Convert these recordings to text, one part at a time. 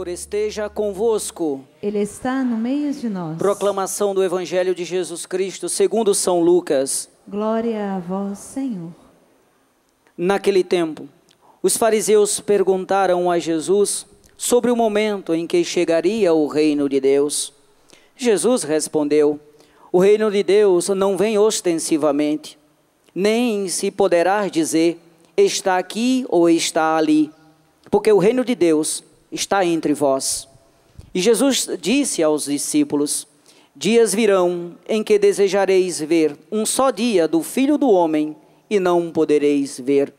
Senhor esteja convosco. Ele está no meio de nós. Proclamação do Evangelho de Jesus Cristo segundo São Lucas. Glória a vós, Senhor. Naquele tempo, os fariseus perguntaram a Jesus sobre o momento em que chegaria o reino de Deus. Jesus respondeu: o reino de Deus não vem ostensivamente, nem se poderá dizer está aqui ou está ali, porque o reino de Deus está entre vós. E Jesus disse aos discípulos: dias virão em que desejareis ver um só dia do Filho do Homem e não podereis ver.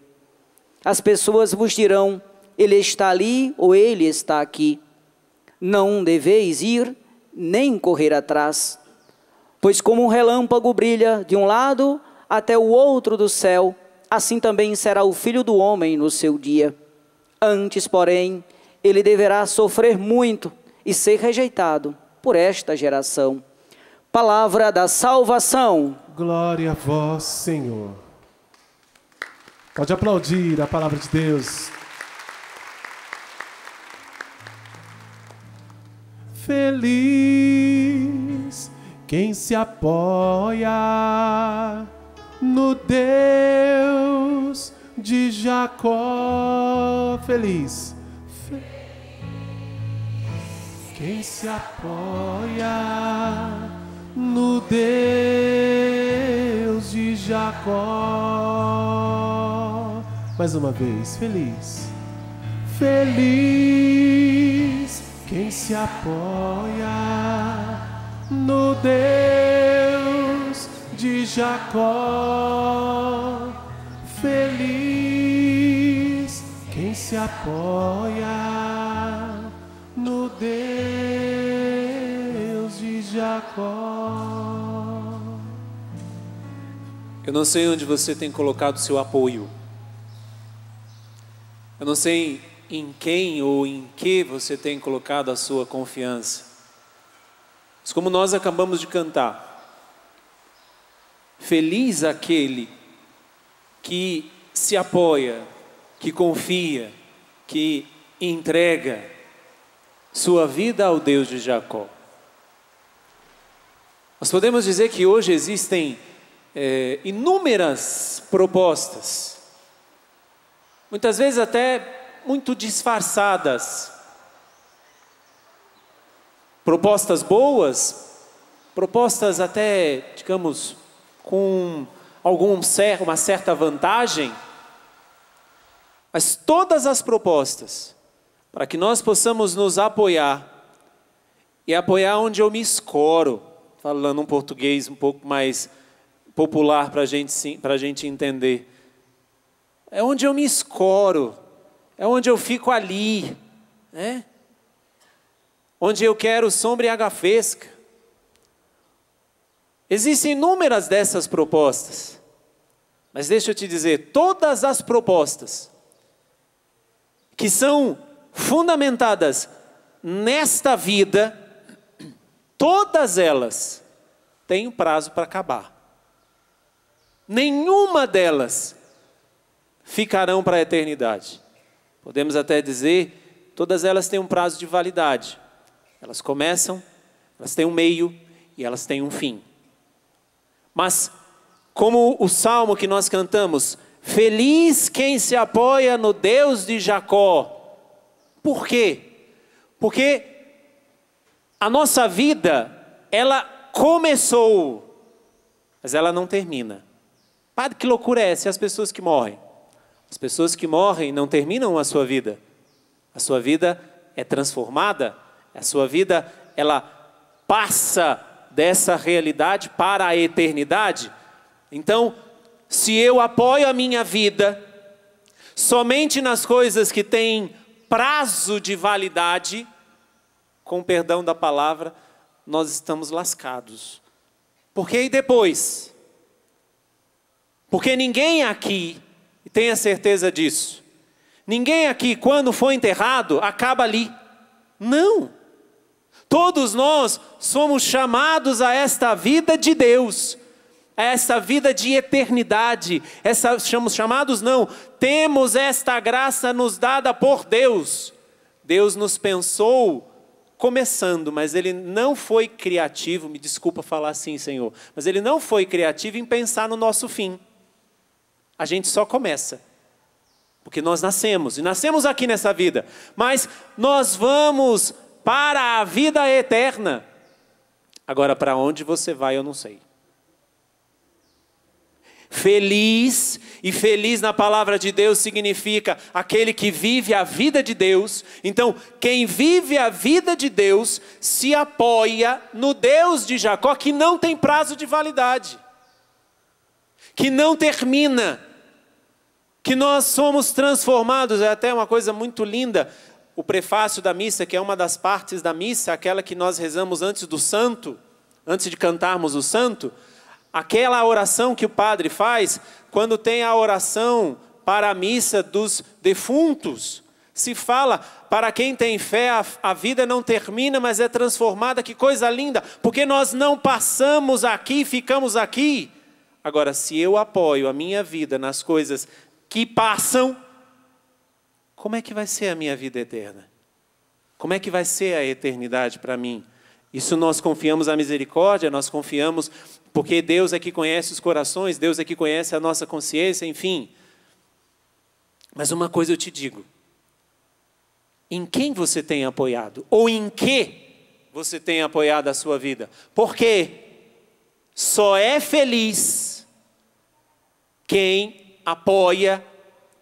As pessoas vos dirão: ele está ali ou ele está aqui. Não deveis ir nem correr atrás, pois como um relâmpago brilha de um lado até o outro do céu, assim também será o Filho do Homem no seu dia. Antes, porém, ele deverá sofrer muito e ser rejeitado por esta geração. Palavra da salvação. Glória a vós, Senhor. Pode aplaudir a palavra de Deus. Feliz quem se apoia no Deus de Jacó. Feliz quem se apoia no Deus de Jacó. Mais uma vez, feliz. Feliz quem se apoia no Deus de Jacó. Feliz quem se apoia no Deus de Jacó. Eu não sei onde você tem colocado seu apoio. Eu não sei em quem ou em que você tem colocado a sua confiança. Mas como nós acabamos de cantar, feliz aquele que se apoia, que confia, que entrega sua vida ao Deus de Jacó. Nós podemos dizer que hoje existem inúmeras propostas, muitas vezes até muito disfarçadas, propostas boas, propostas até, digamos, com uma certa vantagem, mas todas as propostas para que nós possamos nos apoiar, e apoiar onde eu me escoro, falando um português um pouco mais popular para a gente entender, é onde eu me escoro, é onde eu fico ali, né? Onde eu quero sombra e água fresca. Existem inúmeras dessas propostas, mas deixa eu te dizer, todas as propostas que são fundamentadas nesta vida, todas elas têm um prazo para acabar. Nenhuma delas ficarão para a eternidade. Podemos até dizer, todas elas têm um prazo de validade. Elas começam, elas têm um meio e elas têm um fim. Mas, como o salmo que nós cantamos, feliz quem se apoia no Deus de Jacó. Por quê? Porque a nossa vida, ela começou, mas ela não termina. Padre, que loucura é essa? E as pessoas que morrem? As pessoas que morrem não terminam a sua vida. A sua vida é transformada. A sua vida, ela passa dessa realidade para a eternidade. Então, se eu apoio a minha vida somente nas coisas que têm prazo de validade, com perdão da palavra, nós estamos lascados. Porque e depois? Porque ninguém aqui, e tenha certeza disso, ninguém aqui, quando for enterrado, acaba ali. Não. Todos nós somos chamados a esta vida de Deus, a esta vida de eternidade. Somos chamados não, temos esta graça nos dada por Deus, Deus nos pensou começando, mas Ele não foi criativo, me desculpa falar assim, Senhor, mas Ele não foi criativo em pensar no nosso fim. A gente só começa, porque nós nascemos, e nascemos aqui nessa vida, mas nós vamos para a vida eterna. Agora, para onde você vai, eu não sei. Feliz, e feliz na palavra de Deus significa aquele que vive a vida de Deus. Então, quem vive a vida de Deus se apoia no Deus de Jacó, que não tem prazo de validade, que não termina, que nós somos transformados. É até uma coisa muito linda, o prefácio da missa, que é uma das partes da missa, aquela que nós rezamos antes do santo, antes de cantarmos o santo. Aquela oração que o padre faz, quando tem a oração para a missa dos defuntos, se fala, para quem tem fé, a vida não termina, mas é transformada. Que coisa linda, porque nós não passamos aqui, ficamos aqui. Agora, se eu apoio a minha vida nas coisas que passam, como é que vai ser a minha vida eterna? Como é que vai ser a eternidade para mim? Isso nós confiamos à misericórdia, nós confiamos porque Deus é que conhece os corações, Deus é que conhece a nossa consciência, enfim. Mas uma coisa eu te digo, em quem você tem apoiado? Ou em que você tem apoiado a sua vida? Porque só é feliz quem apoia,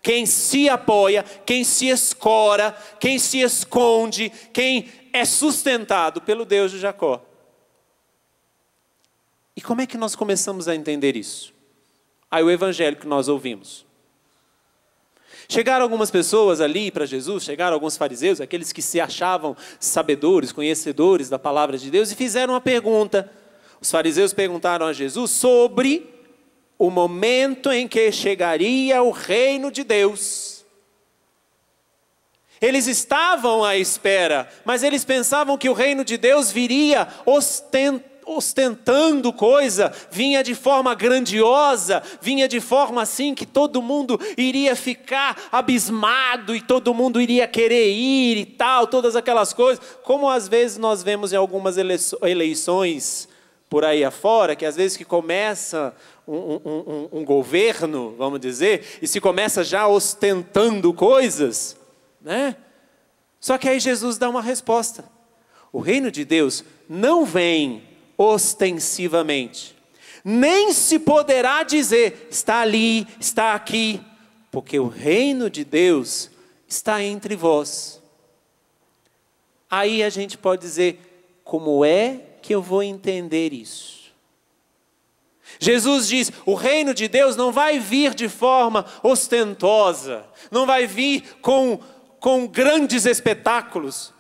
quem se apoia, quem se escora, quem se esconde, quem é sustentado pelo Deus de Jacó. E como é que nós começamos a entender isso? Aí o evangelho que nós ouvimos. Chegaram algumas pessoas ali para Jesus, chegaram alguns fariseus, aqueles que se achavam sabedores, conhecedores da palavra de Deus, e fizeram uma pergunta. Os fariseus perguntaram a Jesus sobre o momento em que chegaria o reino de Deus. Eles estavam à espera, mas eles pensavam que o reino de Deus viria ostentando coisa, vinha de forma grandiosa, vinha de forma assim que todo mundo iria ficar abismado e todo mundo iria querer ir e tal, todas aquelas coisas, como às vezes nós vemos em algumas eleições por aí afora, que às vezes que começa um governo, vamos dizer, e se começa já ostentando coisas, né? Só que aí Jesus dá uma resposta. O reino de Deus não vem ostensivamente, nem se poderá dizer, está ali, está aqui, porque o reino de Deus está entre vós. Aí a gente pode dizer, como é que eu vou entender isso? Jesus diz, o reino de Deus não vai vir de forma ostentosa, não vai vir com grandes espetáculos.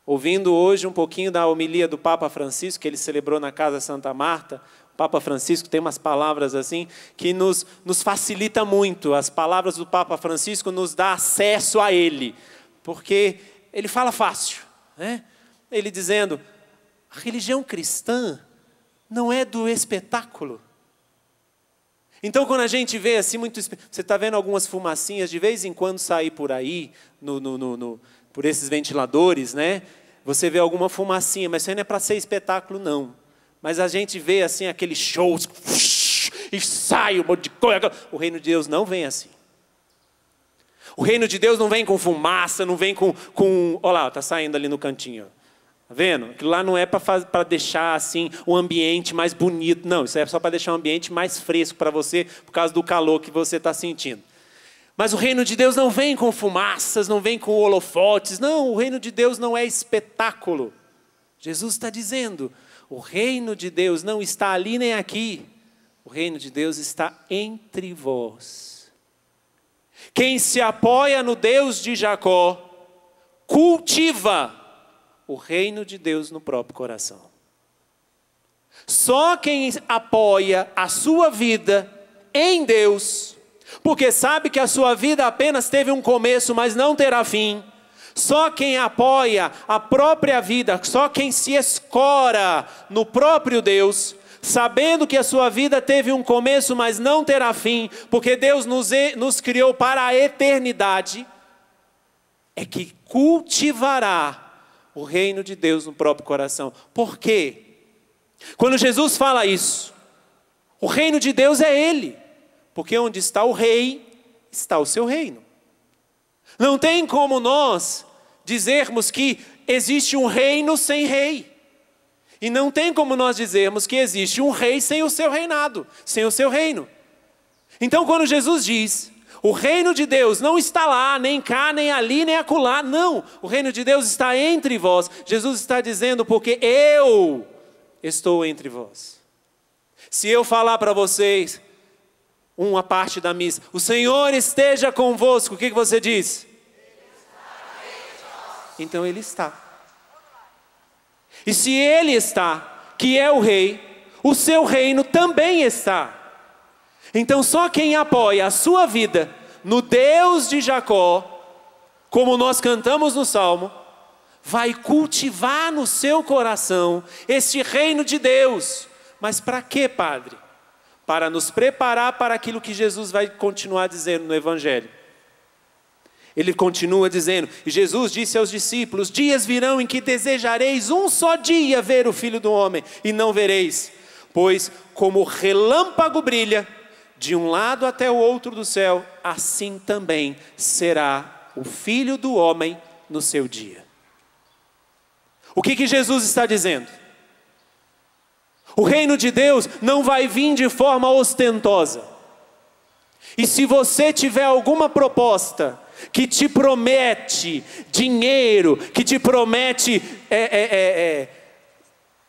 Ouvindo hoje um pouquinho da homilia do Papa Francisco, que ele celebrou na Casa Santa Marta, o Papa Francisco tem umas palavras assim, que nos facilita muito. As palavras do Papa Francisco nos dá acesso a ele, porque ele fala fácil, né? Ele dizendo, a religião cristã não é do espetáculo. Então, quando a gente vê assim, você está vendo algumas fumacinhas de vez em quando sair por aí, por esses ventiladores, né? Você vê alguma fumacinha, mas isso aí não é para ser espetáculo, não. Mas a gente vê assim, aqueles shows, e sai um monte de coisa. O reino de Deus não vem assim. O reino de Deus não vem com fumaça, não vem com olha lá, está saindo ali no cantinho. Está vendo? Aquilo lá não é para deixar assim, um ambiente mais bonito. Não, isso é só para deixar um ambiente mais fresco para você, por causa do calor que você está sentindo. Mas o reino de Deus não vem com fumaças, não vem com holofotes. Não, o reino de Deus não é espetáculo. Jesus está dizendo, o reino de Deus não está ali nem aqui. O reino de Deus está entre vós. Quem se apoia no Deus de Jacó, cultiva o reino de Deus no próprio coração. Só quem apoia a sua vida em Deus, porque sabe que a sua vida apenas teve um começo, mas não terá fim. Só quem apoia a própria vida, só quem se escora no próprio Deus, sabendo que a sua vida teve um começo, mas não terá fim, porque Deus nos criou para a eternidade. é que cultivará o reino de Deus no próprio coração. Por quê? Quando Jesus fala isso, o reino de Deus é Ele. Porque onde está o rei, está o seu reino. Não tem como nós dizermos que existe um reino sem rei. E não tem como nós dizermos que existe um rei sem o seu reinado, sem o seu reino. Então quando Jesus diz, o reino de Deus não está lá, nem cá, nem ali, nem acolá. Não, o reino de Deus está entre vós. Jesus está dizendo, porque eu estou entre vós. Se eu falar para vocês, uma parte da missa, o Senhor esteja convosco, o que você diz? Então Ele está. E se Ele está, que é o rei, o seu reino também está. Então só quem apoia a sua vida no Deus de Jacó, como nós cantamos no Salmo, vai cultivar no seu coração esse reino de Deus. Mas para quê, Padre? Para nos preparar para aquilo que Jesus vai continuar dizendo no Evangelho. Ele continua dizendo, e Jesus disse aos discípulos, dias virão em que desejareis um só dia ver o Filho do Homem, e não vereis, pois como o relâmpago brilha, de um lado até o outro do céu, assim também será o Filho do Homem no seu dia. O que Jesus está dizendo? O reino de Deus não vai vir de forma ostentosa. E se você tiver alguma proposta que te promete dinheiro, que te promete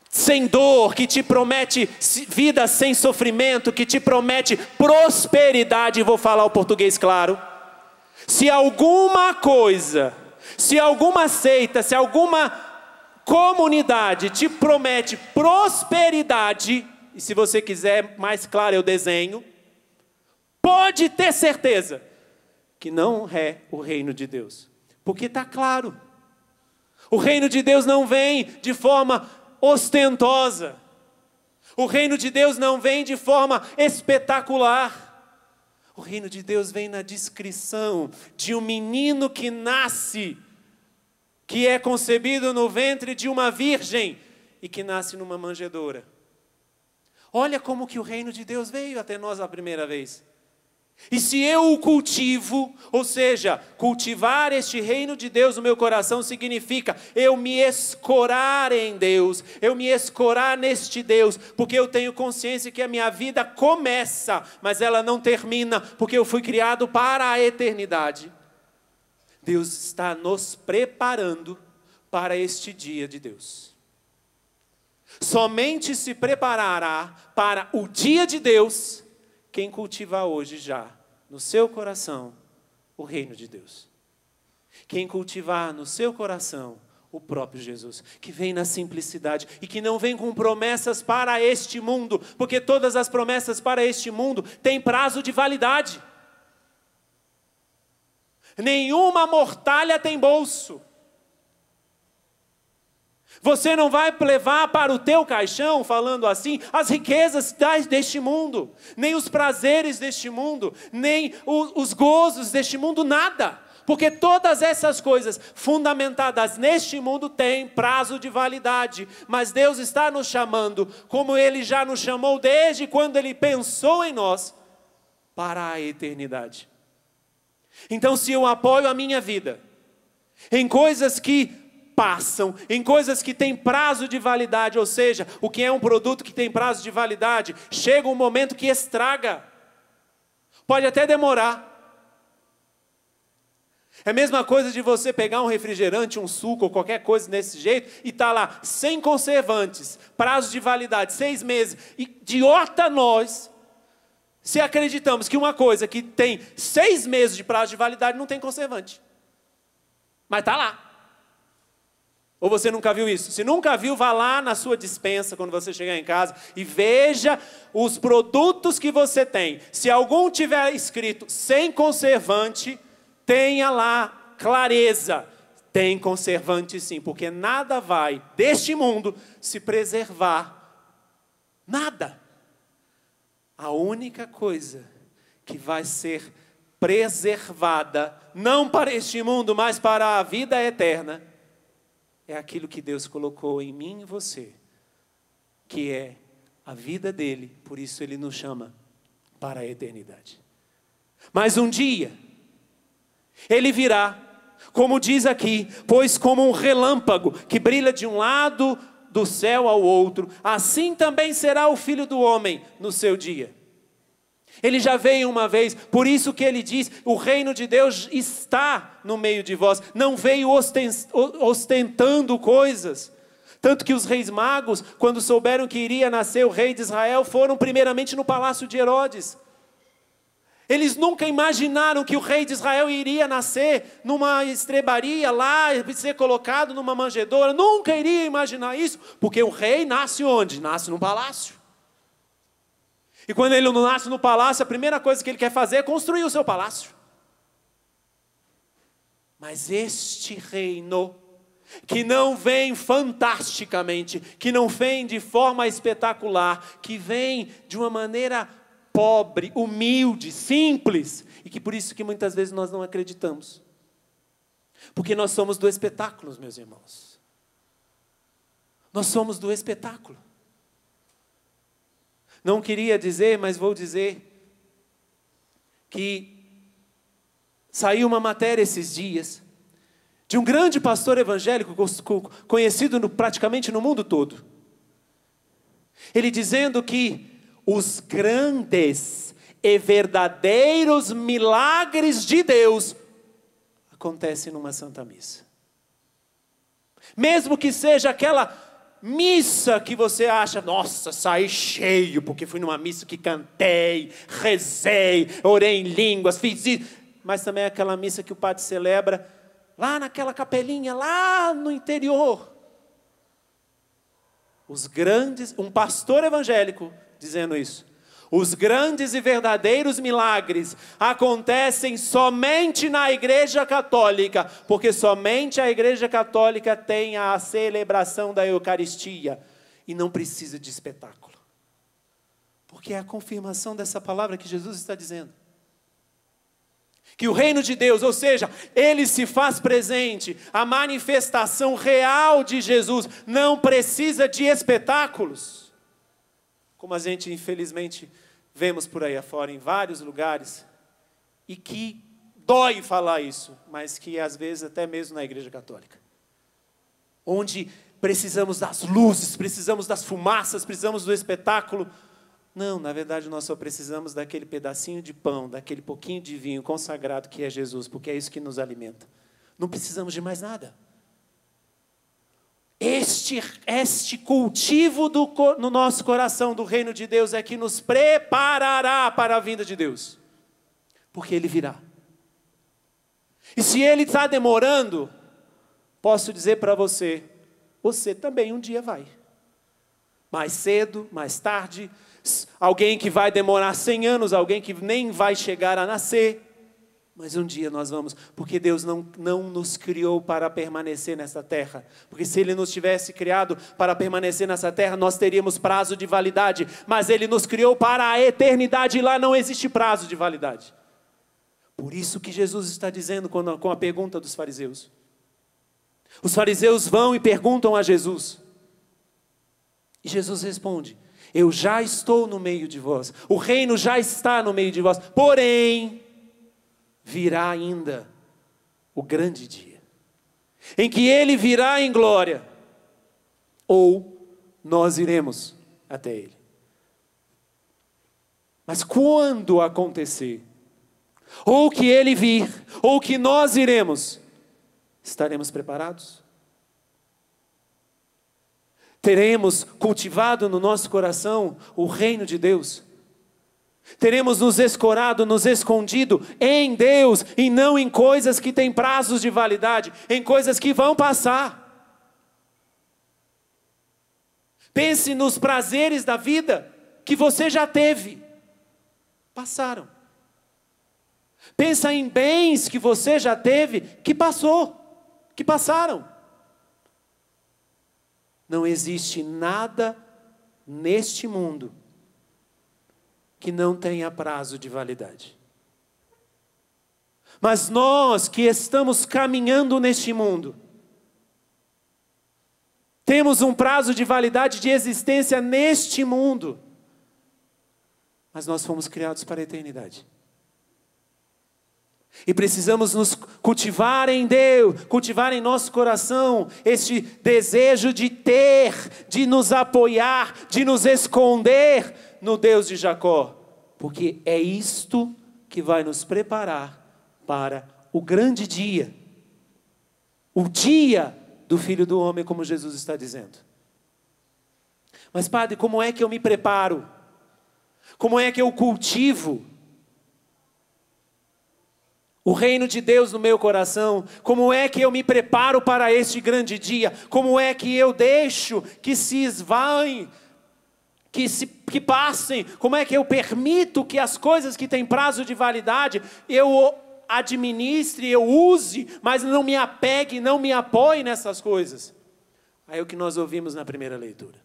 sem dor, que te promete vida sem sofrimento, que te promete prosperidade, vou falar o português claro. Se alguma coisa, se alguma seita, se alguma comunidade te promete prosperidade, e se você quiser mais claro eu desenho, pode ter certeza que não é o reino de Deus. Porque está claro. O reino de Deus não vem de forma ostentosa. O reino de Deus não vem de forma espetacular. O reino de Deus vem na descrição de um menino que nasce, que é concebido no ventre de uma virgem e que nasce numa manjedoura. Olha como que o reino de Deus veio até nós a primeira vez. E se eu o cultivo, ou seja, cultivar este reino de Deus no meu coração significa eu me escorar em Deus, eu me escorar neste Deus, porque eu tenho consciência que a minha vida começa, mas ela não termina, porque eu fui criado para a eternidade. Deus está nos preparando para este dia de Deus. Somente se preparará para o dia de Deus quem cultivar hoje já no seu coração o reino de Deus. Quem cultivar no seu coração o próprio Jesus, que vem na simplicidade e que não vem com promessas para este mundo, porque todas as promessas para este mundo têm prazo de validade. Nenhuma mortalha tem bolso. Você não vai levar para o teu caixão, falando assim, as riquezas deste mundo, nem os prazeres deste mundo, nem os gozos deste mundo, nada. Porque todas essas coisas fundamentadas neste mundo têm prazo de validade. Mas Deus está nos chamando, como Ele já nos chamou desde quando Ele pensou em nós, para a eternidade. Então, se eu apoio a minha vida em coisas que passam, em coisas que têm prazo de validade, ou seja, o que é um produto que tem prazo de validade, chega um momento que estraga. Pode até demorar. É a mesma coisa de você pegar um refrigerante, um suco ou qualquer coisa desse jeito e tá lá, sem conservantes, prazo de validade, 6 meses. Idiota nós, se acreditamos que uma coisa que tem 6 meses de prazo de validade não tem conservante. Mas tá lá. Ou você nunca viu isso? Se nunca viu, vá lá na sua despensa quando você chegar em casa e veja os produtos que você tem. Se algum tiver escrito sem conservante, tenha lá clareza. Tem conservante sim, porque nada vai deste mundo se preservar. Nada. A única coisa que vai ser preservada, não para este mundo, mas para a vida eterna, é aquilo que Deus colocou em mim e você, que é a vida dele, por isso ele nos chama para a eternidade. Mas um dia, ele virá, como diz aqui, pois como um relâmpago que brilha de um lado do céu ao outro, assim também será o Filho do Homem no seu dia. Ele já veio uma vez, por isso que ele diz, o reino de Deus está no meio de vós, não veio ostentando coisas. Tanto que os reis magos, quando souberam que iria nascer o rei de Israel, foram primeiramente no palácio de Herodes. Eles nunca imaginaram que o rei de Israel iria nascer numa estrebaria lá, ser colocado numa manjedoura. Nunca iria imaginar isso, porque o rei nasce onde? Nasce no palácio. E quando ele não nasce no palácio, a primeira coisa que ele quer fazer é construir o seu palácio. Mas este reino, que não vem fantasticamente, que não vem de forma espetacular, que vem de uma maneira pobre, humilde, simples, e que por isso que muitas vezes nós não acreditamos. Porque nós somos do espetáculo, meus irmãos. Nós somos do espetáculo. Não queria dizer, mas vou dizer, que saiu uma matéria esses dias, de um grande pastor evangélico, conhecido praticamente no mundo todo. Ele dizendo que os grandes e verdadeiros milagres de Deus acontecem numa Santa Missa. Mesmo que seja aquela missa que você acha, nossa, saí cheio, porque fui numa missa que cantei, rezei, orei em línguas, fiz isso. Mas também é aquela missa que o padre celebra lá naquela capelinha, lá no interior. Um pastor evangélico dizendo isso. Os grandes e verdadeiros milagres acontecem somente na Igreja Católica, porque somente a Igreja Católica tem a celebração da Eucaristia e não precisa de espetáculo. Porque é a confirmação dessa palavra que Jesus está dizendo. Que o reino de Deus, ou seja, ele se faz presente, a manifestação real de Jesus não precisa de espetáculos. Como a gente infelizmente vemos por aí afora em vários lugares, e que dói falar isso, mas que às vezes até mesmo na Igreja Católica. Onde precisamos das luzes, precisamos das fumaças, precisamos do espetáculo. Não, na verdade nós só precisamos daquele pedacinho de pão, daquele pouquinho de vinho consagrado que é Jesus, porque é isso que nos alimenta. Não precisamos de mais nada. Este cultivo no nosso coração do reino de Deus é que nos preparará para a vinda de Deus. Porque Ele virá. E se Ele está demorando, posso dizer para você, você também um dia vai. Mais cedo, mais tarde, alguém que vai demorar 100 anos, alguém que nem vai chegar a nascer. Mas um dia nós vamos, porque Deus não nos criou para permanecer nessa terra. Porque se Ele nos tivesse criado para permanecer nessa terra, nós teríamos prazo de validade. Mas Ele nos criou para a eternidade e lá não existe prazo de validade. Por isso que Jesus está dizendo com a pergunta dos fariseus. Os fariseus vão e perguntam a Jesus. E Jesus responde, eu já estou no meio de vós. O reino já está no meio de vós. Porém, virá ainda o grande dia, em que Ele virá em glória, ou nós iremos até Ele. Mas quando acontecer, ou que Ele vir, ou que nós iremos, estaremos preparados? Teremos cultivado no nosso coração o reino de Deus? Teremos nos escorado, nos escondido em Deus e não em coisas que têm prazos de validade, em coisas que vão passar. Pense nos prazeres da vida que você já teve, passaram. Pensa em bens que você já teve, que passaram. Não existe nada neste mundo que não tenha prazo de validade. Mas nós que estamos caminhando neste mundo, temos um prazo de validade de existência neste mundo. Mas nós fomos criados para a eternidade. E precisamos nos cultivar em Deus, cultivar em nosso coração este desejo de ter, de nos apoiar, de nos esconder no Deus de Jacó. Porque é isto que vai nos preparar para o grande dia. O dia do Filho do Homem, como Jesus está dizendo. Mas, Padre, como é que eu me preparo? Como é que eu cultivo o reino de Deus no meu coração? Como é que eu me preparo para este grande dia? Como é que eu deixo que se esvaem, que passem? Como é que eu permito que as coisas que têm prazo de validade, eu administre, eu use, mas não me apegue, não me apoie nessas coisas? Aí é o que nós ouvimos na primeira leitura.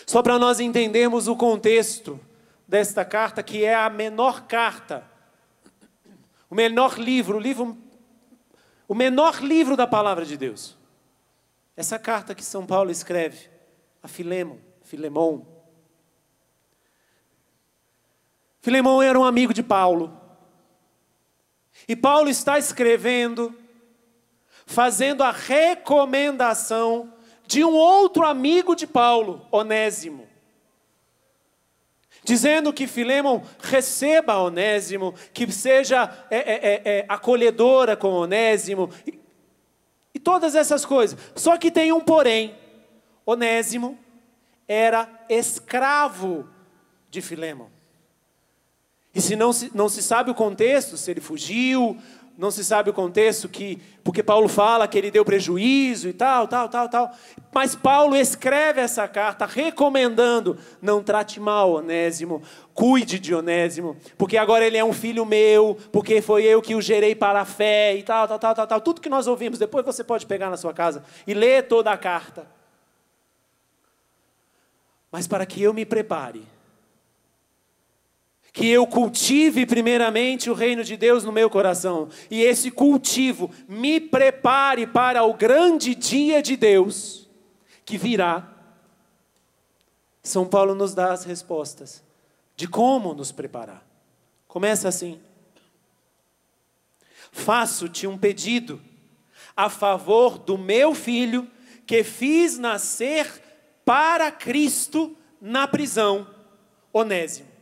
Só para nós entendermos o contexto desta carta, que é a menor carta, o menor livro da palavra de Deus. Essa carta que São Paulo escreve a Filemon. Filemon era um amigo de Paulo. E Paulo está escrevendo, fazendo a recomendação de um outro amigo de Paulo, Onésimo. Dizendo que Filemon receba Onésimo, que seja acolhedora com Onésimo, e todas essas coisas. Só que tem um porém. Onésimo era escravo de Filemon. E se não se sabe o contexto, se ele fugiu, não se sabe o contexto, porque Paulo fala que ele deu prejuízo e tal. Mas Paulo escreve essa carta recomendando: não trate mal Onésimo, cuide de Onésimo, porque agora ele é um filho meu, porque foi eu que o gerei para a fé e tal. Tudo que nós ouvimos, depois você pode pegar na sua casa e ler toda a carta. Mas para que eu me prepare, que eu cultive primeiramente o reino de Deus no meu coração, e esse cultivo me prepare para o grande dia de Deus, que virá. São Paulo nos dá as respostas de como nos preparar. Começa assim: faço-te um pedido a favor do meu filho, que fiz nascer para Cristo na prisão, Onésimo.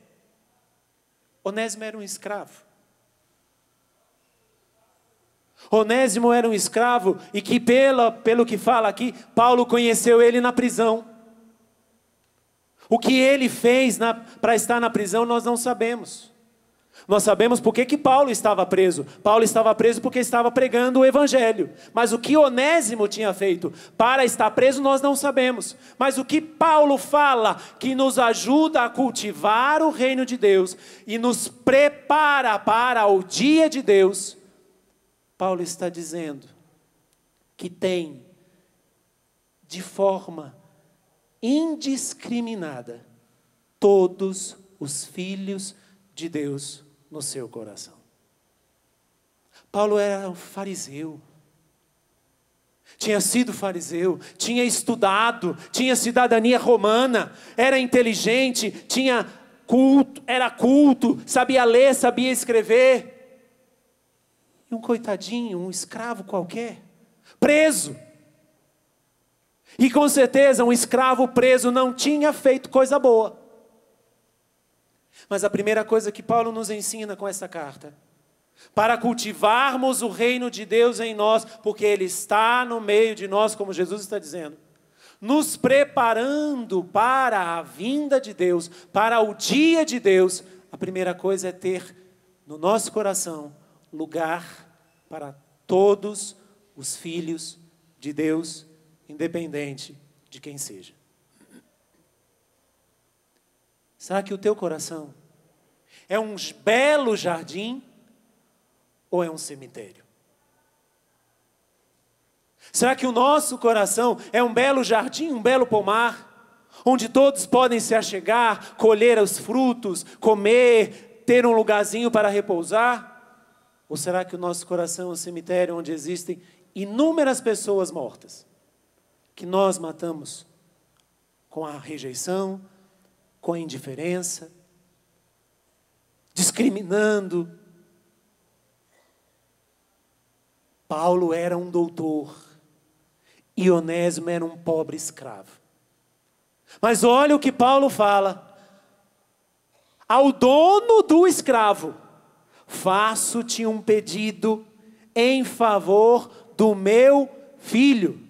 Onésimo era um escravo. Onésimo era um escravo e que pelo que fala aqui, Paulo conheceu ele na prisão. O que ele fez para estar na prisão nós não sabemos. Nós sabemos por que Paulo estava preso. Paulo estava preso porque estava pregando o evangelho. Mas o que Onésimo tinha feito para estar preso nós não sabemos. Mas o que Paulo fala que nos ajuda a cultivar o reino de Deus e nos prepara para o dia de Deus, Paulo está dizendo que tem de forma indiscriminada todos os filhos de Deus no seu coração. Paulo era um fariseu, tinha sido fariseu, tinha estudado, tinha cidadania romana, era inteligente, tinha culto, era culto, sabia ler, sabia escrever. E um coitadinho, um escravo qualquer, preso. E com certeza um escravo preso não tinha feito coisa boa. Mas a primeira coisa que Paulo nos ensina com essa carta, para cultivarmos o reino de Deus em nós, porque Ele está no meio de nós, como Jesus está dizendo, nos preparando para a vinda de Deus, para o dia de Deus, a primeira coisa é ter no nosso coração lugar para todos os filhos de Deus, independente de quem seja. Será que o teu coração é um belo jardim ou é um cemitério? Será que o nosso coração é um belo jardim, um belo pomar, onde todos podem se achegar, colher os frutos, comer, ter um lugarzinho para repousar? Ou será que o nosso coração é um cemitério onde existem inúmeras pessoas mortas, que nós matamos com a rejeição, com a indiferença, discriminando? Paulo era um doutor e Onésimo era um pobre escravo. Mas olha o que Paulo fala: ao dono do escravo, faço-te um pedido em favor do meu filho,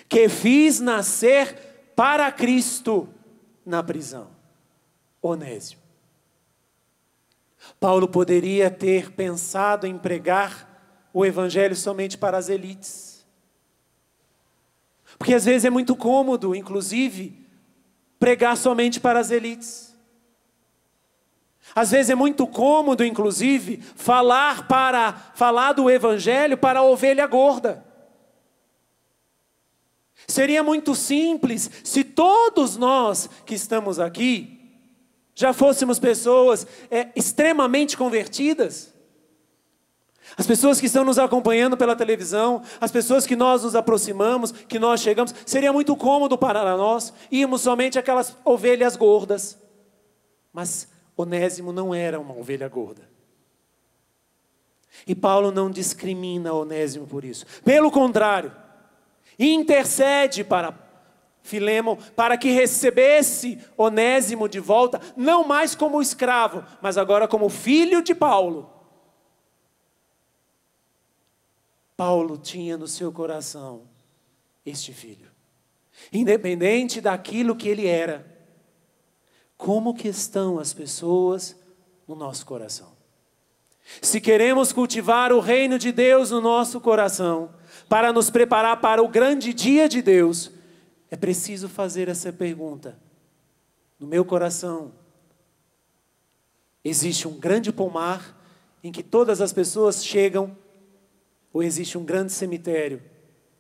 que fiz nascer para Cristo na prisão. Onésimo. Paulo poderia ter pensado em pregar o evangelho somente para as elites. Porque às vezes é muito cômodo, inclusive, pregar somente para as elites. Às vezes é muito cômodo, inclusive, falar do evangelho para a ovelha gorda. Seria muito simples se todos nós que estamos aqui já fôssemos pessoas extremamente convertidas. As pessoas que estão nos acompanhando pela televisão, as pessoas que nós nos aproximamos, que nós chegamos, seria muito cômodo para nós irmos somente aquelas ovelhas gordas. Mas Onésimo não era uma ovelha gorda. E Paulo não discrimina Onésimo por isso. Pelo contrário, intercede para Filemon para que recebesse Onésimo de volta, não mais como escravo, mas agora como filho de Paulo. Paulo tinha no seu coração este filho. Independente daquilo que ele era, como que estão as pessoas no nosso coração? Se queremos cultivar o reino de Deus no nosso coração, para nos preparar para o grande dia de Deus, é preciso fazer essa pergunta. No meu coração, existe um grande pomar em que todas as pessoas chegam, ou existe um grande cemitério,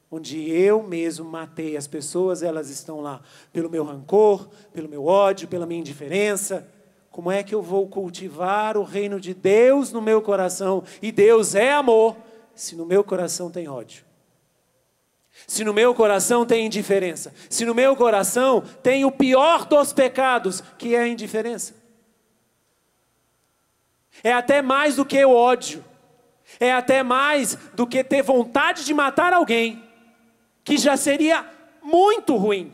onde eu mesmo matei as pessoas, elas estão lá pelo meu rancor, pelo meu ódio, pela minha indiferença? Como é que eu vou cultivar o reino de Deus no meu coração? E Deus é amor, se no meu coração tem ódio. Se no meu coração tem indiferença. Se no meu coração tem o pior dos pecados, que é a indiferença. É até mais do que o ódio. É até mais do que ter vontade de matar alguém, que já seria muito ruim.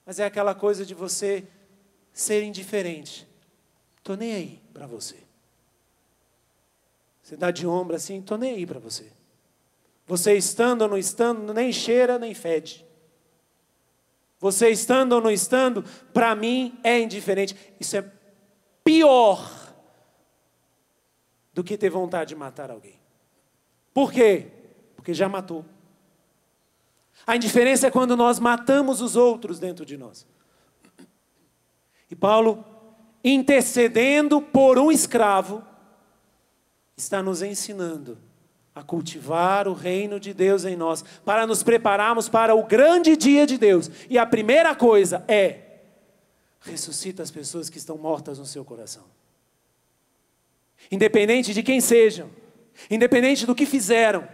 Mas é aquela coisa de você ser indiferente. Estou nem aí para você. Você dá de ombro assim, estou nem aí para você. Você estando ou não estando, nem cheira nem fede. Você estando ou não estando, para mim é indiferente. Isso é pior do que ter vontade de matar alguém. Por quê? Porque já matou. A indiferença é quando nós matamos os outros dentro de nós. E Paulo, intercedendo por um escravo, está nos ensinando a cultivar o reino de Deus em nós, para nos prepararmos para o grande dia de Deus. E a primeira coisa é: ressuscita as pessoas que estão mortas no seu coração. Independente de quem sejam, independente do que fizeram.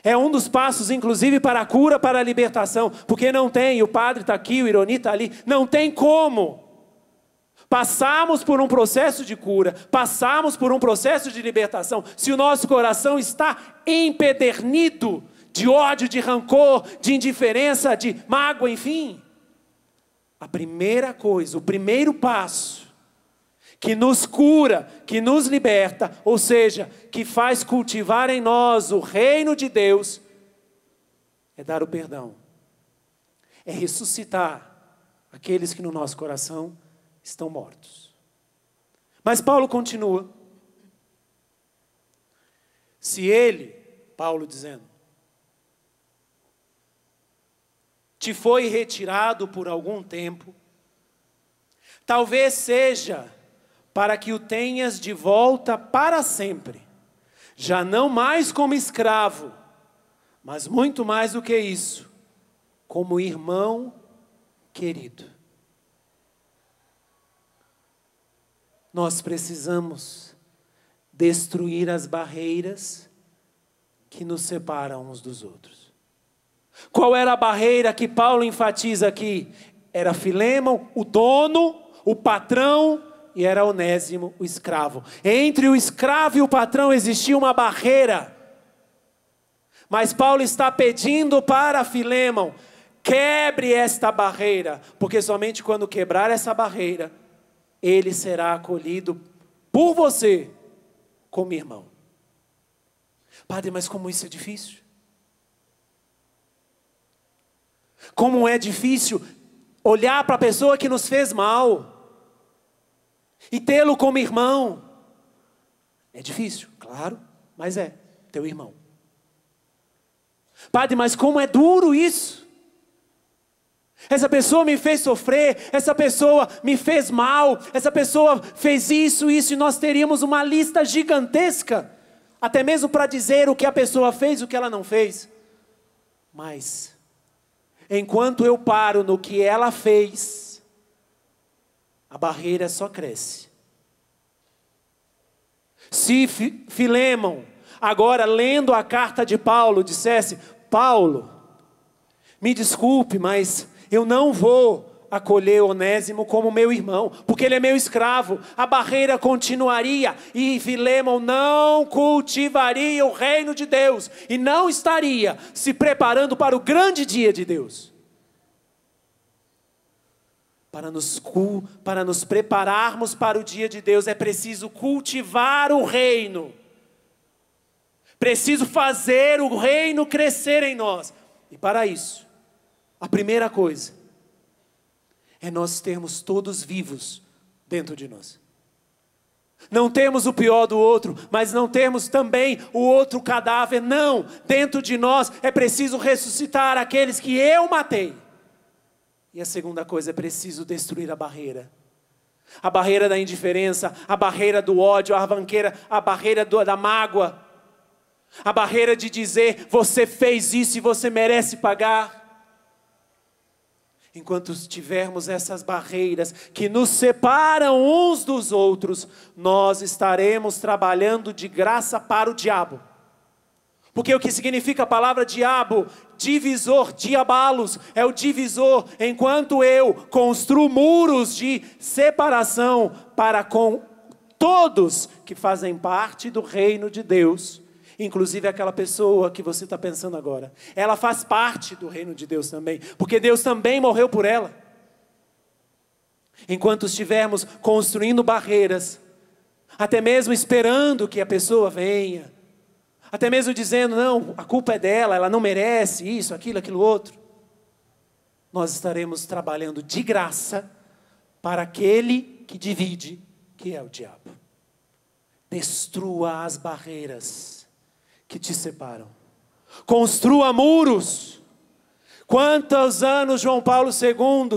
É um dos passos, inclusive, para a cura, para a libertação. Porque não tem, o padre está aqui, o Ironi está ali, não tem como passarmos por um processo de cura, passarmos por um processo de libertação, se o nosso coração está empedernido de ódio, de rancor, de indiferença, de mágoa, enfim. A primeira coisa, o primeiro passo que nos cura, que nos liberta, ou seja, que faz cultivar em nós o reino de Deus, é dar o perdão. É ressuscitar aqueles que no nosso coração estão mortos. Mas Paulo continua. Se ele, Paulo dizendo, te foi retirado por algum tempo, talvez seja para que o tenhas de volta para sempre, já não mais como escravo, mas muito mais do que isso, como irmão querido. Nós precisamos destruir as barreiras que nos separam uns dos outros. Qual era a barreira que Paulo enfatiza aqui? Era Filémon, o dono, o patrão, e era Onésimo, o escravo. Entre o escravo e o patrão existia uma barreira. Mas Paulo está pedindo para Filémon: quebre esta barreira, porque somente quando quebrar essa barreira, ele será acolhido por você como irmão. Padre, mas como isso é difícil? Como é difícil olhar para a pessoa que nos fez mal e tê-lo como irmão. É difícil, claro, mas é teu irmão. Padre, mas como é duro isso? Essa pessoa me fez sofrer, essa pessoa me fez mal, essa pessoa fez isso, e nós teríamos uma lista gigantesca, até mesmo para dizer o que a pessoa fez e o que ela não fez. Mas, enquanto eu paro no que ela fez, a barreira só cresce. Se Filémon, agora lendo a carta de Paulo, dissesse: Paulo, me desculpe, mas eu não vou acolher Onésimo como meu irmão, porque ele é meu escravo, a barreira continuaria, e Filémon não cultivaria o reino de Deus, e não estaria se preparando para o grande dia de Deus. Para nos prepararmos para o dia de Deus, é preciso cultivar o reino. Preciso fazer o reino crescer em nós. E para isso, a primeira coisa é nós termos todos vivos dentro de nós. Não temos o pior do outro, mas não temos também o outro cadáver. Não, dentro de nós é preciso ressuscitar aqueles que eu matei. E a segunda coisa, é preciso destruir a barreira. A barreira da indiferença, a barreira do ódio, a barreira da mágoa. A barreira de dizer: você fez isso e você merece pagar. Enquanto tivermos essas barreiras que nos separam uns dos outros, nós estaremos trabalhando de graça para o diabo. Porque o que significa a palavra diabo? Divisor, diabalos, é o divisor. Enquanto eu construo muros de separação para com todos que fazem parte do reino de Deus, inclusive aquela pessoa que você está pensando agora, ela faz parte do reino de Deus também, porque Deus também morreu por ela. Enquanto estivermos construindo barreiras, até mesmo esperando que a pessoa venha, até mesmo dizendo: não, a culpa é dela, ela não merece isso, aquilo outro, nós estaremos trabalhando de graça para aquele que divide, que é o diabo. Destrua as barreiras que te separam. Construa muros. Quantos anos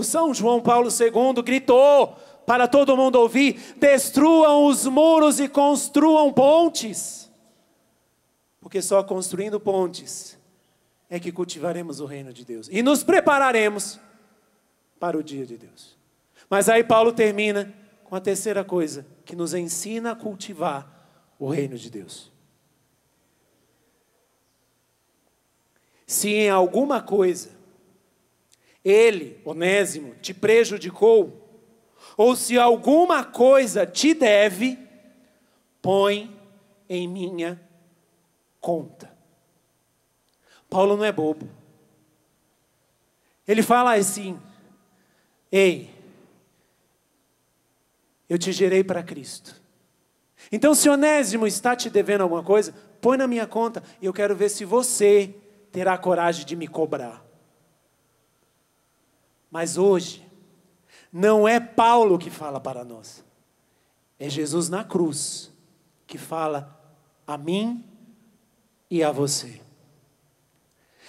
São João Paulo II gritou para todo mundo ouvir: destruam os muros e construam pontes. Porque só construindo pontes é que cultivaremos o reino de Deus e nos prepararemos para o dia de Deus. Mas aí Paulo termina com a terceira coisa que nos ensina a cultivar o reino de Deus. Se em alguma coisa ele, Onésimo, te prejudicou, ou se alguma coisa te deve, põe em minha conta. Paulo não é bobo. Ele fala assim: ei, eu te gerei para Cristo. Então, se Onésimo está te devendo alguma coisa, põe na minha conta, e eu quero ver se você terá coragem de me cobrar. Mas hoje, não é Paulo que fala para nós, é Jesus na cruz que fala a mim e a você.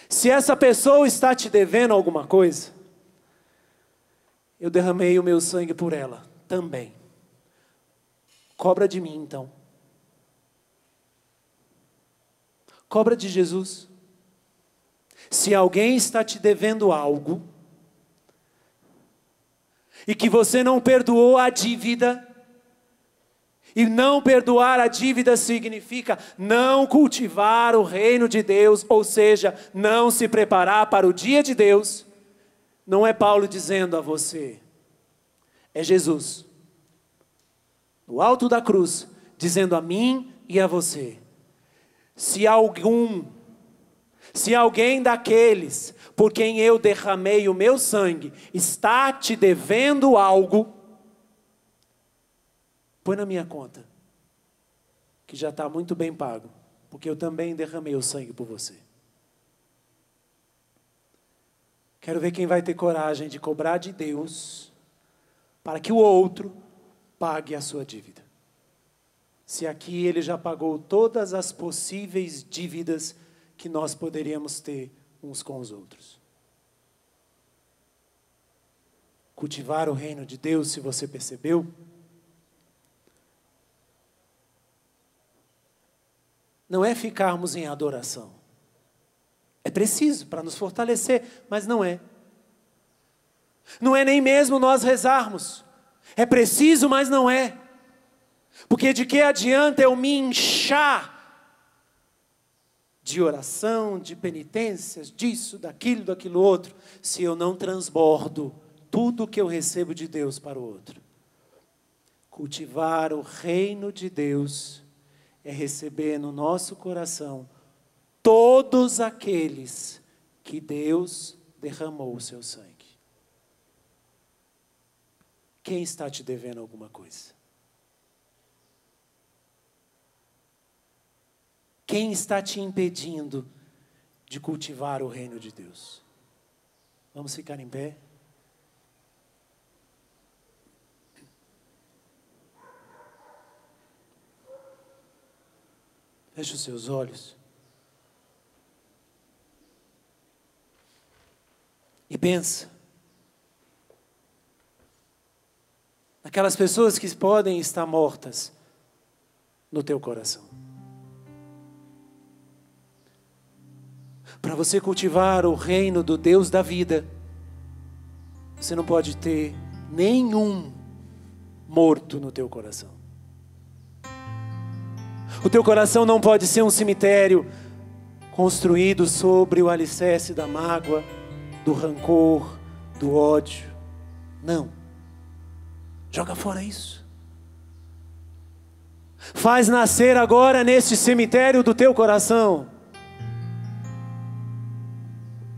Se essa pessoa está te devendo alguma coisa, eu derramei o meu sangue por ela também. Cobra de mim então. Cobra de Jesus. Se alguém está te devendo algo, e que você não perdoou a dívida, E não perdoar a dívida significa não cultivar o reino de Deus, ou seja, não se preparar para o dia de Deus. Não é Paulo dizendo a você, é Jesus, no alto da cruz, dizendo a mim e a você, se alguém daqueles por quem eu derramei o meu sangue está te devendo algo, põe na minha conta, que já está muito bem pago, porque eu também derramei o sangue por você. Quero ver quem vai ter coragem de cobrar de Deus, para que o outro pague a sua dívida. Se aqui ele já pagou todas as possíveis dívidas que nós poderíamos ter uns com os outros. Cultivar o reino de Deus, se você percebeu, não é ficarmos em adoração. É preciso para nos fortalecer, mas não é. Não é nem mesmo nós rezarmos. É preciso, mas não é. Porque de que adianta eu me inchar de oração, de penitências, disso, daquilo outro, se eu não transbordo tudo o que eu recebo de Deus para o outro? Cultivar o reino de Deus é receber no nosso coração todos aqueles que Deus derramou o seu sangue. Quem está te devendo alguma coisa? Quem está te impedindo de cultivar o reino de Deus? Vamos ficar em pé? Feche os seus olhos. E pensa. Naquelas pessoas que podem estar mortas no teu coração. Para você cultivar o reino do Deus da vida, você não pode ter nenhum morto no teu coração. O teu coração não pode ser um cemitério construído sobre o alicerce da mágoa, do rancor, do ódio. Não. Joga fora isso. Faz nascer agora neste cemitério do teu coração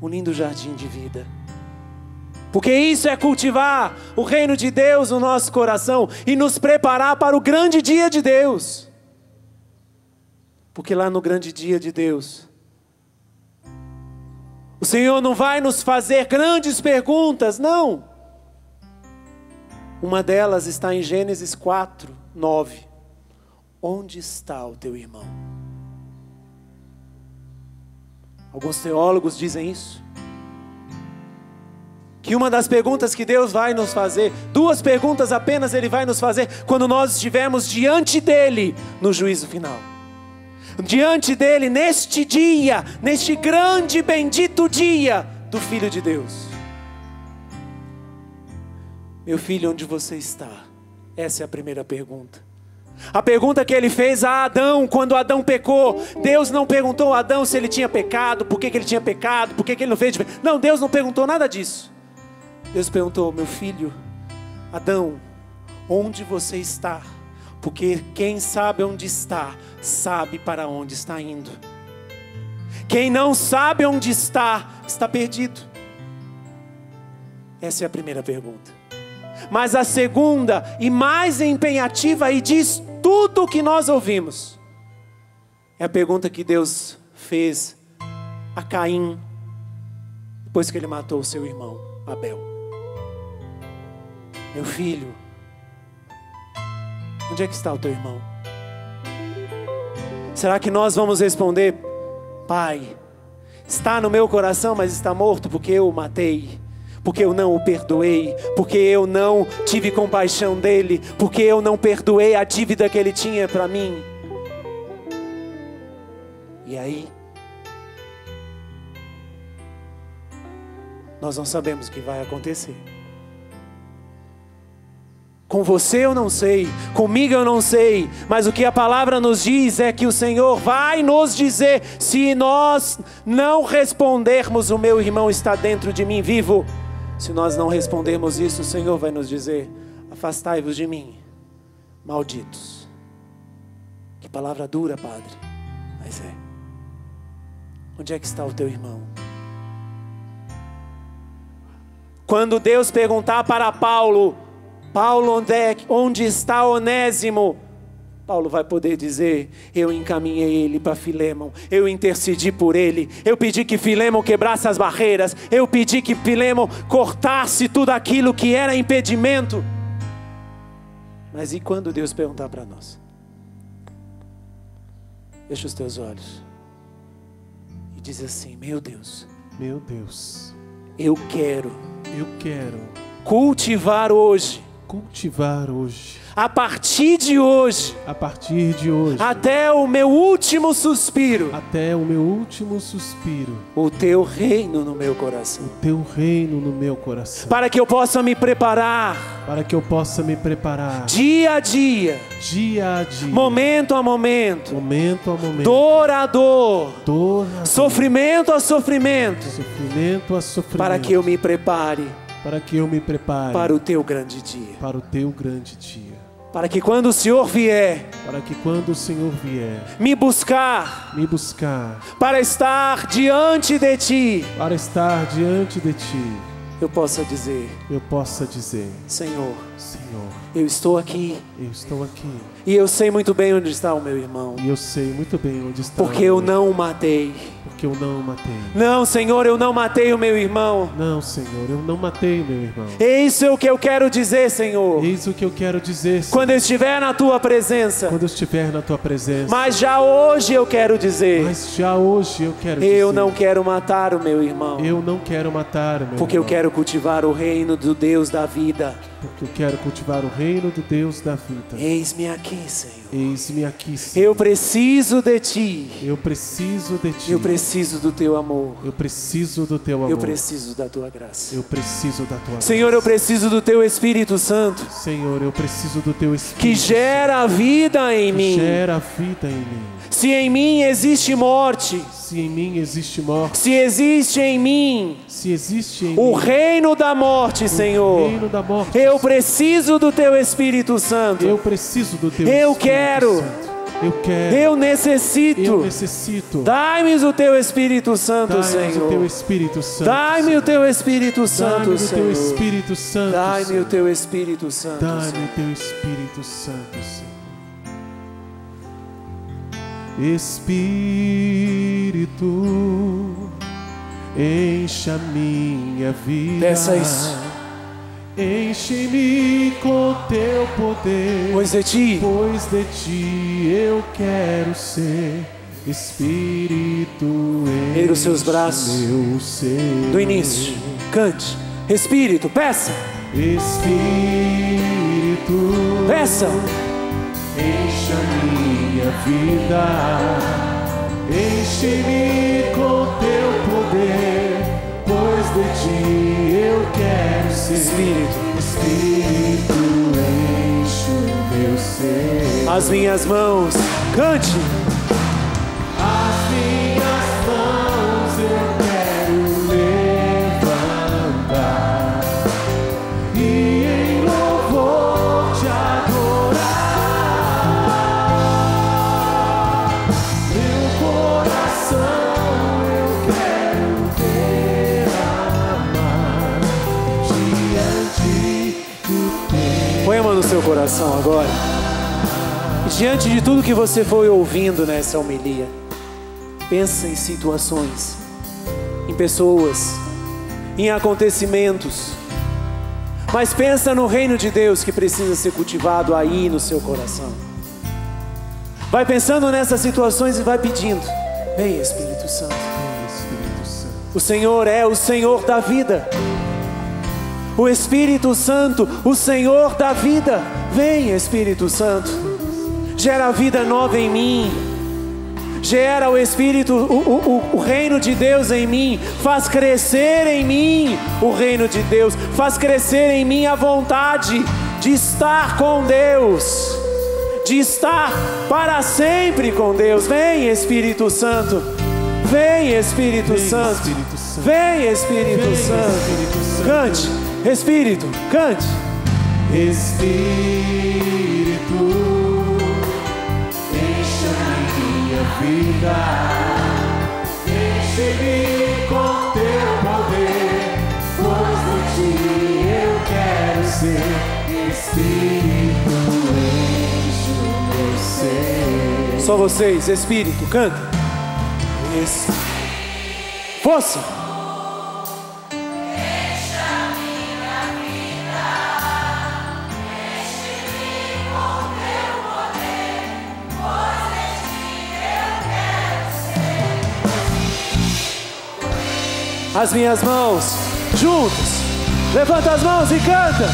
um lindo jardim de vida. Porque isso é cultivar o reino de Deus no nosso coração e nos preparar para o grande dia de Deus. Porque lá no grande dia de Deus, o Senhor não vai nos fazer grandes perguntas, não. Uma delas está em Gênesis 4, 9. Onde está o teu irmão? Alguns teólogos dizem isso. Que uma das perguntas que Deus vai nos fazer, 2 perguntas apenas Ele vai nos fazer, quando nós estivermos diante dEle no juízo final. Diante dEle neste dia, neste grande e bendito dia do Filho de Deus. Meu filho, onde você está? Essa é a primeira pergunta. A pergunta que ele fez a Adão, quando Adão pecou, Deus não perguntou a Adão se ele tinha pecado, por que ele tinha pecado, por que ele não fez. Não, Deus não perguntou nada disso. Deus perguntou, meu filho, Adão, onde você está? Porque quem sabe onde está, sabe para onde está indo. Quem não sabe onde está, está perdido. Essa é a primeira pergunta. Mas a segunda e mais empenhativa e diz tudo o que nós ouvimos, é a pergunta que Deus fez a Caim depois que ele matou o seu irmão Abel. Meu filho, onde é que está o teu irmão? Será que nós vamos responder, Pai, está no meu coração, mas está morto porque eu o matei, porque eu não o perdoei, porque eu não tive compaixão dele, porque eu não perdoei a dívida que ele tinha para mim? E aí, nós não sabemos o que vai acontecer. Com você eu não sei, comigo eu não sei, mas o que a palavra nos diz é que o Senhor vai nos dizer, se nós não respondermos, o meu irmão está dentro de mim vivo. Se nós não respondermos isso, o Senhor vai nos dizer, afastai-vos de mim, malditos. Que palavra dura, Padre, mas é. Onde é que está o teu irmão? Quando Deus perguntar para Paulo, Paulo, onde está Onésimo? Paulo vai poder dizer, eu encaminhei ele para Filémon, eu intercedi por ele, eu pedi que Filémon quebrasse as barreiras, eu pedi que Filémon cortasse tudo aquilo que era impedimento. Mas e quando Deus perguntar para nós? Fecha os teus olhos e diz assim, meu Deus, eu quero cultivar hoje, a partir de hoje, até o meu último suspiro, o teu reino no meu coração, para que eu possa me preparar, dia a dia, momento a momento, dor a dor, sofrimento a sofrimento, para que eu me prepare para o teu grande dia. Para que quando o Senhor vier me buscar, para estar diante de ti, eu possa dizer, Senhor, eu estou aqui. E eu sei muito bem onde está o meu irmão. Porque eu não o matei. Não, Senhor, eu não matei o meu irmão. Eis o que eu quero dizer, Senhor. Quando eu estiver na tua presença. Mas já hoje eu quero dizer. Eu não quero matar o meu irmão. Porque eu quero cultivar o reino do Deus da vida. Eis-me aqui, Senhor. Eu preciso de ti. Eu preciso do teu amor. Eu preciso da tua graça. Senhor, eu preciso do teu Espírito Santo. Que gera vida em mim. Se em mim existe morte, se existe em mim o reino da morte, Senhor, eu preciso do teu Espírito Santo. Eu quero. Eu necessito. Dai-me o teu Espírito Santo, Senhor. Dai-me o teu Espírito Santo, Senhor. Dai-me o teu Espírito Santo, Senhor. Espírito, encha minha vida. Peça isso. Enche-me com teu poder, pois de ti eu quero ser. Espírito, erga os seus braços do início, cante. Espírito, peça. Espírito, peça. Encha minha vida, enche-me com teu poder, pois de ti eu quero ser. Espírito, enche o meu ser. As minhas mãos, cante. As minhas mãos eu quero levantar e em louvor te adorar. Meu coração eu quero derramar diante do teu. Põe a mão no seu coração agora. Diante de tudo que você foi ouvindo nessa homilia, pensa em situações, em pessoas, em acontecimentos, mas pensa no reino de Deus que precisa ser cultivado aí no seu coração. Vai pensando nessas situações e vai pedindo: vem, Espírito Santo. O Senhor é o Senhor da vida. O Espírito Santo, o Senhor da vida. Vem, Espírito Santo. Gera vida nova em mim. Gera o Espírito, o reino de Deus em mim. Faz crescer em mim o reino de Deus. Faz crescer em mim a vontade de estar com Deus, de estar para sempre com Deus. Vem, Espírito Santo. Vem, Espírito Santo. Vem, Espírito Santo. Cante, Espírito, cante. Espírito, encha minha vida, enche-me com teu poder, pois de ti eu quero ser. Espírito, enche o meu ser. Só vocês, Espírito, canta. Força. As minhas mãos juntos, levanta as mãos e canta.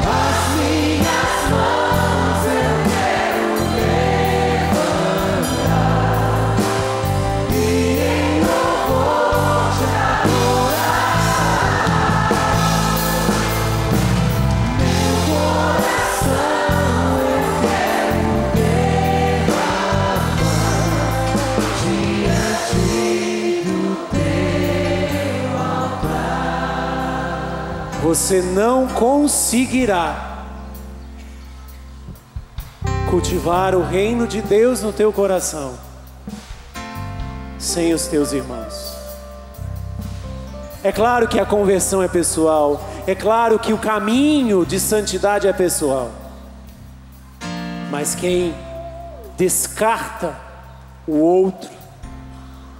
As minhas mãos eu quero levantar e em louvor te adorar. Meu coração eu quero derramar diante do teu altar. Você não conseguirá cultivar o reino de Deus no teu coração sem os teus irmãos. É claro que a conversão é pessoal, é claro que o caminho de santidade é pessoal, mas quem descarta o outro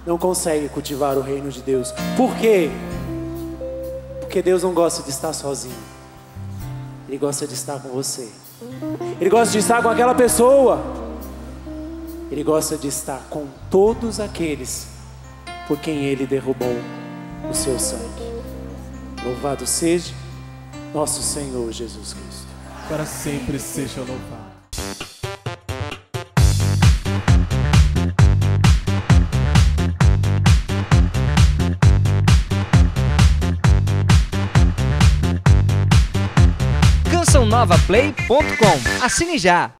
não consegue cultivar o reino de Deus. Por quê? Porque Deus não gosta de estar sozinho. Ele gosta de estar com você. Ele gosta de estar com aquela pessoa. Ele gosta de estar com todos aqueles por quem Ele derramou o seu sangue. Louvado seja nosso Senhor Jesus Cristo. Para sempre seja louvado. CançãoNovaPlay.com. Assine já!